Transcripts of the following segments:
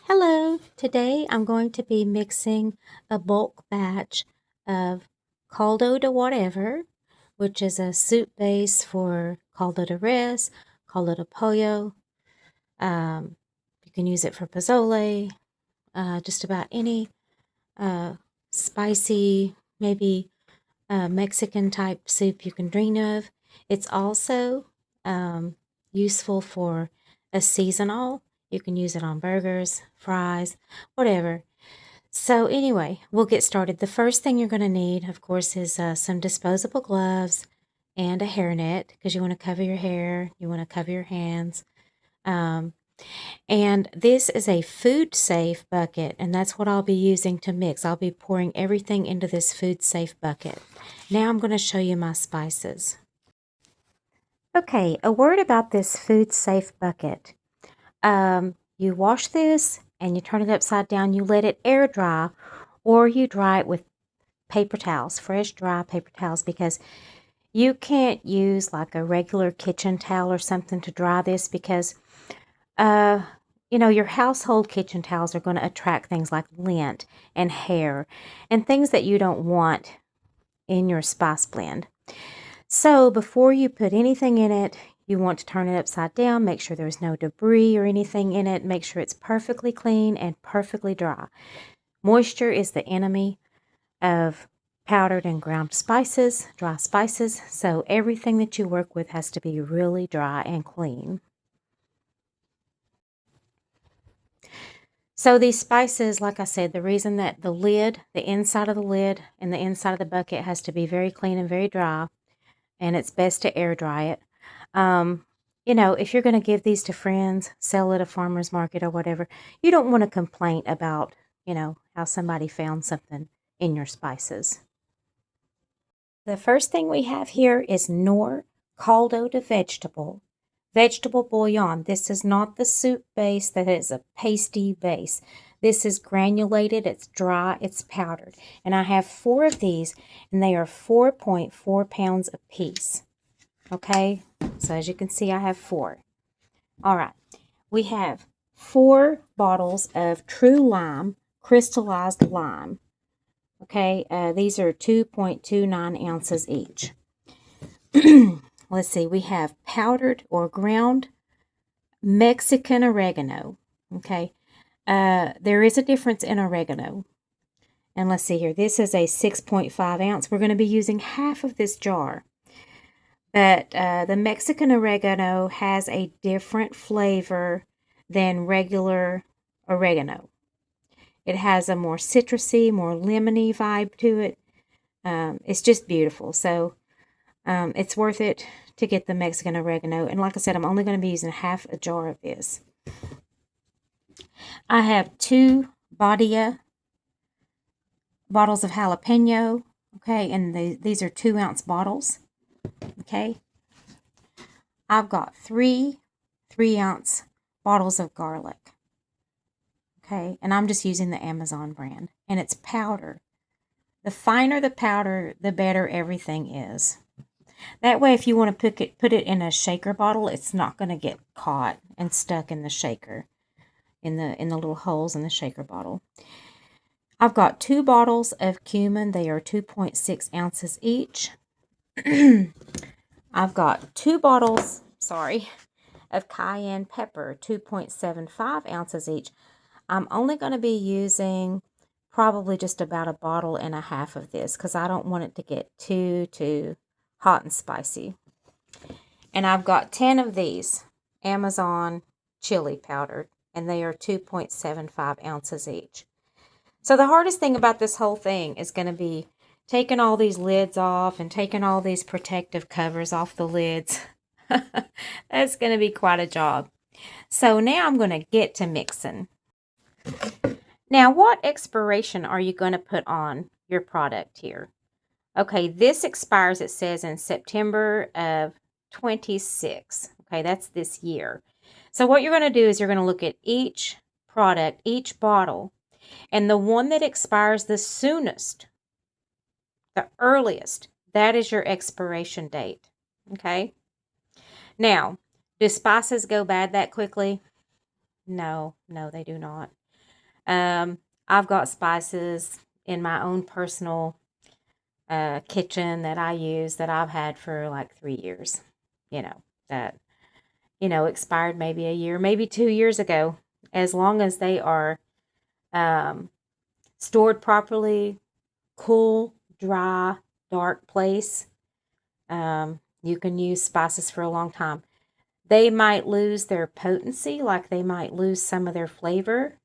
Hello, today I'm going to be mixing a bulk batch of Caldo de Whatever, which is a soup base for caldo de res, caldo de pollo. You can use it for pozole, just about any uh, spicy, maybe Mexican type soup you can dream of. It's also useful for a seasonal. You can use it on burgers, fries, whatever. So anyway, we'll get started. The first thing you're going to need, of course, is some disposable gloves and a hairnet because you want to cover your hair, you want to cover your hands. Um, and this is a food safe bucket, and that's what I'll be using to mix. I'll be pouring everything into this food safe bucket. Now I'm going to show you my spices. Okay, a word about this food safe bucket. You wash this and you turn it upside down. You let it air dry, or you dry it with paper towels, fresh dry paper towels, because you can't use like a regular kitchen towel or something to dry this because uh your household kitchen towels are going to attract things like lint and hair and things that you don't want in your spice blend. So before you put anything in it, you want to turn it upside down, make sure there's no debris or anything in it, make sure it's perfectly clean and perfectly dry. Moisture is the enemy of powdered and ground spices, dry spices, so everything that you work with has to be really dry and clean. So these spices, like I said, the reason that the lid, the inside of the lid and the inside of the bucket has to be very clean and very dry, and it's best to air dry it. If you're going to give these to friends, sell at a farmer's market or whatever, you don't want to complain about, how somebody found something in your spices. The first thing we have here is Knorr Caldo de vegetable bouillon. This is not the soup base that is a pasty base. This is granulated, it's dry, it's powdered. And I have 4 of these, and they are 4.4 pounds a piece. Okay, so as you can see, I have 4. All right, we have 4 bottles of True Lime, crystallized lime. Okay, these are 2.29 ounces each. Let's see, we have powdered or ground Mexican oregano. Okay, there is a difference in oregano. And let's see here, this is a 6.5 ounce. We're going to be using half of this jar. But the Mexican oregano has a different flavor than regular oregano. It has a more citrusy, more lemony vibe to it. It's just beautiful. So it's worth it to get the Mexican oregano. And like I said, I'm only going to be using half a jar of this. I have 2 Badia bottles of jalapeno. Okay, and these are 2-ounce bottles. Okay. I've got 3 3-ounce bottles of garlic. Okay, and I'm just using the Amazon brand. And it's powder. The finer the powder, the better everything is. That way, if you want to put it in a shaker bottle, it's not going to get caught and stuck in the shaker, in the little holes in the shaker bottle. I've got 2 bottles of cumin. They are 2.6 ounces each. I've got 2 bottles, of cayenne pepper, 2.75 ounces each. I'm only going to be using probably just about a bottle and a half of this because I don't want it to get too hot and spicy. And I've got 10 of these Amazon chili powdered, and they are 2.75 ounces each. So the hardest thing about this whole thing is going to be taking all these lids off and taking all these protective covers off the lids. That's going to be quite a job. So now I'm going to get to mixing. Now, what expiration are you going to put on your product here? Okay, this expires, it says, in September of 26. Okay, that's this year. So what you're going to do is you're going to look at each product, each bottle, and the one that expires the soonest, the earliest, that is your expiration date. Okay? Now, do spices go bad that quickly? No, they do not. I've got spices in my own personal kitchen that I use that I've had for like 3 years, that, expired maybe a year, maybe 2 years ago. As long as they are um, stored properly, cool, dry, dark place, you can use spices for a long time. They might lose their potency, like they might lose some of their flavor,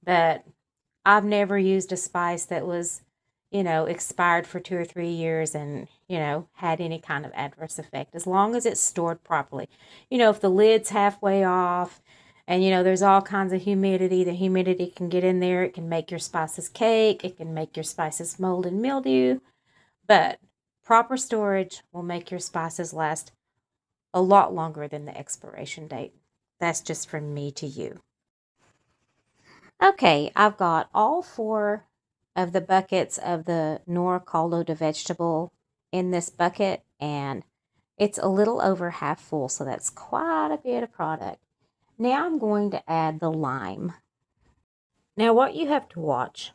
but I've never used a spice that was, expired for 2 or 3 years and, had any kind of adverse effect, as long as it's stored properly. If the lid's halfway off and, there's all kinds of humidity, the humidity can get in there. It can make your spices cake. It can make your spices mold and mildew. But proper storage will make your spices last a lot longer than the expiration date. That's just from me to you. Okay, I've got all 4 of the buckets of the Nor Caldo de Vegetable in this bucket, and it's a little over half full, so that's quite a bit of product. Now I'm going to add the lime. Now what you have to watch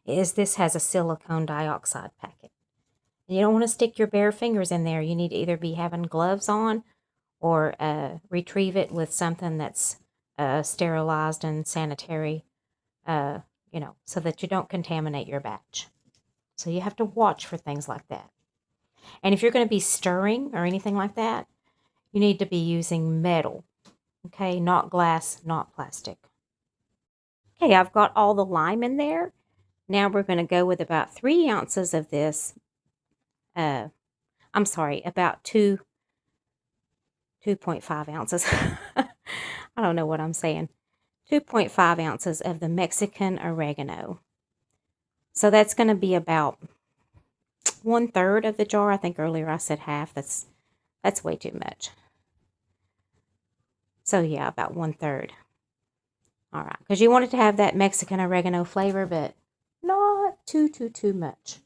is this has a silicone dioxide packet. You don't want to stick your bare fingers in there. You need to either be having gloves on or retrieve it with something that's sterilized and sanitary, so that you don't contaminate your batch. So you have to watch for things like that. And if you're going to be stirring or anything like that, you need to be using metal, okay? Not glass, not plastic. Okay, I've got all the lime in there. Now we're going to go with about 3 ounces of this. About 2.5 ounces. I don't know what I'm saying. 2.5 ounces of the Mexican oregano. So that's going to be about 1/3 of the jar. I think earlier I said half. That's way too much. So yeah, about 1/3. All right, because you want it to have that Mexican oregano flavor, but not too much.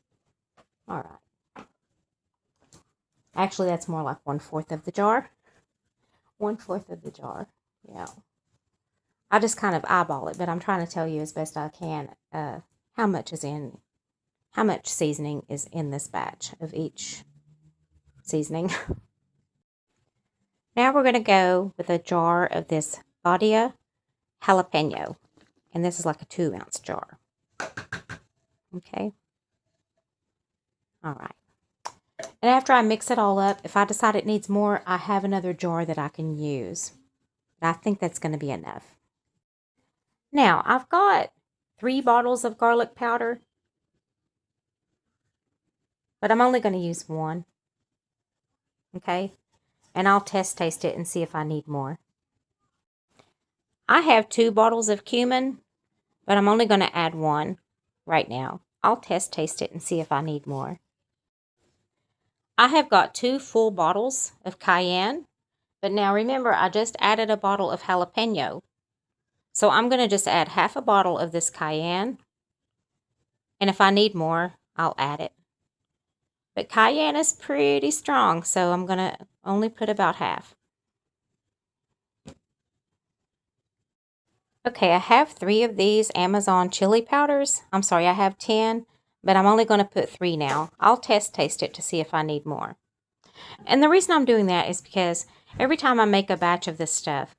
All right. Actually, that's more like 1/4 of the jar. 1/4 of the jar. Yeah. I just kind of eyeball it, but I'm trying to tell you as best I can how much seasoning is in this batch of each seasoning. Now we're going to go with a jar of this Badia jalapeno, and this is like a 2-ounce jar. Okay. All right. And after I mix it all up, if I decide it needs more, I have another jar that I can use. But I think that's going to be enough. Now, I've got 3 bottles of garlic powder, but I'm only going to use 1. Okay? And I'll taste it and see if I need more. I have 2 bottles of cumin, but I'm only going to add 1 right now. I'll taste it and see if I need more. I have got 2 full bottles of cayenne, but now remember, I just added a bottle of jalapeno. So I'm going to just add half a bottle of this cayenne, and if I need more, I'll add it. But cayenne is pretty strong, so I'm going to only put about half. Okay, I have 3 of these Amazon chili powders. I'm sorry, I have 10, but I'm only going to put 3 now. I'll taste it to see if I need more. And the reason I'm doing that is because every time I make a batch of this stuff,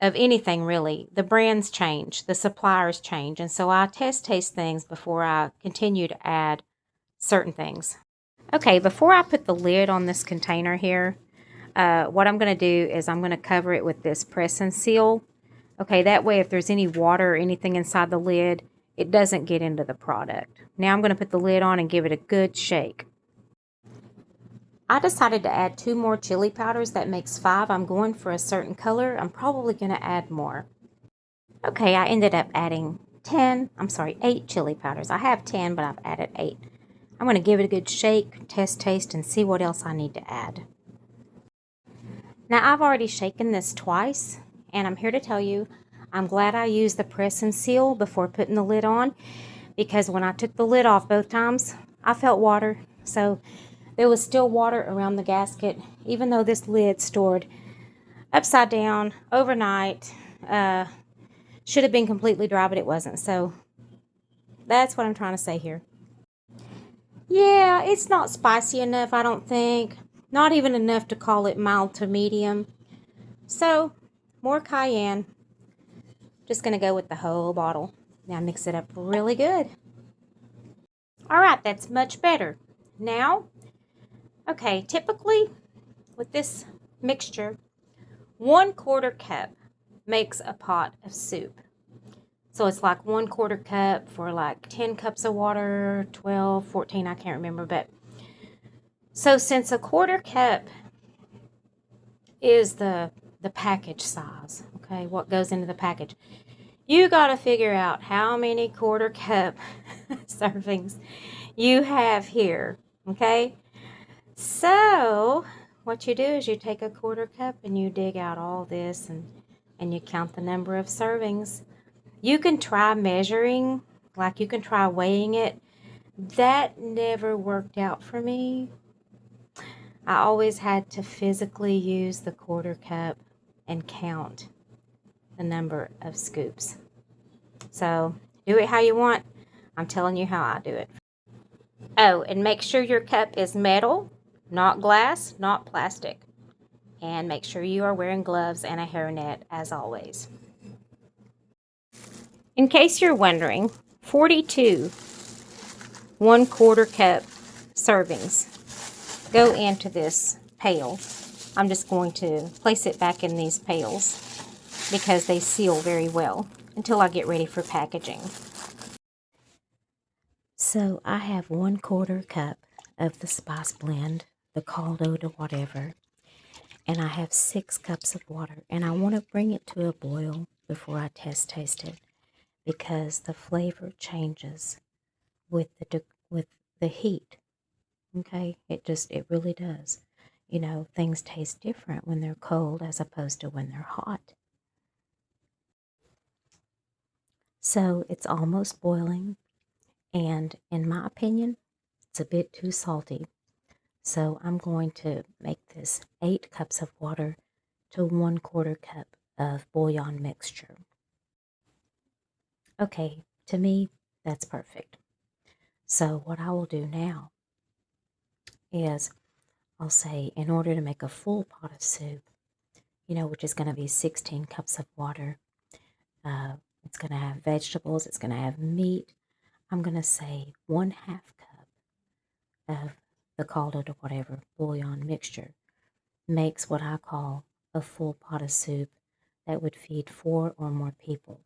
of anything really, the brands change, the suppliers change, and so I taste things before I continue to add certain things. Okay, before I put the lid on this container here, what I'm going to do is I'm going to cover it with this press and seal. Okay, that way if there's any water or anything inside the lid, it doesn't get into the product. Now I'm going to put the lid on and give it a good shake. I decided to add 2 more chili powders. That makes 5. I'm going for a certain color. I'm probably going to add more. Okay, I ended up adding 8 chili powders. I have 10, but I've added 8. I'm going to give it a good shake, taste, and see what else I need to add. Now, I've already shaken this twice, and I'm here to tell you, I'm glad I used the press and seal before putting the lid on, because when I took the lid off both times, I felt water. So there was still water around the gasket, even though this lid stored upside down overnight. Should have been completely dry, but it wasn't. So that's what I'm trying to say here. Yeah, it's not spicy enough, I don't think. Not even enough to call it mild to medium. So, more cayenne. Just going to go with the whole bottle. Now mix it up really good. All right, that's much better. Now, okay, typically with this mixture, 1/4 cup makes a pot of soup. So it's like 1/4 cup for like 10 cups of water, 12, 14, I can't remember. But so since 1/4 cup is the package size, okay, what goes into the package, you got to figure out how many 1/4 cup servings you have here, okay? So what you do is you take 1/4 cup and you dig out all this and you count the number of servings. You can try measuring, like you can try weighing it. That never worked out for me. I always had to physically use the 1/4 cup and count the number of scoops. So do it how you want. I'm telling you how I do it. Oh, and make sure your cup is metal, not glass, not plastic. And make sure you are wearing gloves and a hairnet as always. In case you're wondering, 42 1/4 cup servings go into this pail. I'm just going to place it back in these pails because they seal very well until I get ready for packaging. So I have 1/4 cup of the spice blend, the Caldo de Whatever, and I have 6 cups of water, and I want to bring it to a boil before I taste it because the flavor changes with the heat. Okay, it really does. You know, things taste different when they're cold as opposed to when they're hot. So it's almost boiling, and in my opinion, it's a bit too salty. So I'm going to make this 8 cups of water to 1/4 cup of bouillon mixture. Okay, to me, that's perfect. So what I will do now is I'll say in order to make a full pot of soup, you know, which is going to be 16 cups of water, it's going to have vegetables, it's going to have meat. I'm going to say 1/2 cup of the Caldo de Whatever bouillon mixture makes what I call a full pot of soup that would feed 4 or more people.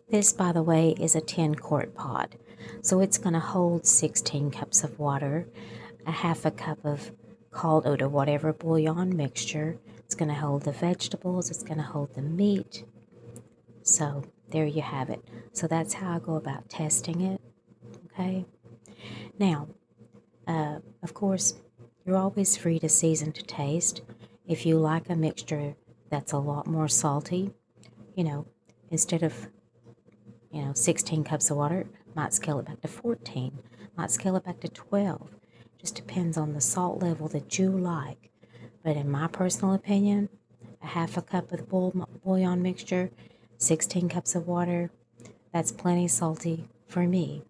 This, by the way, is a 10-quart pot, so it's going to hold 16 cups of water, a 1/2 cup of Caldo de Whatever bouillon mixture. It's going to hold the vegetables, it's going to hold the meat. So there you have it. So that's how I go about testing it, okay? Now, of course, you're always free to season to taste. If you like a mixture that's a lot more salty, you know, instead of 16 cups of water, might scale it back to 14, might scale it back to 12. Just depends on the salt level that you like. But in my personal opinion, a 1/2 cup of the bouillon mixture, 16 cups of water, that's plenty salty for me.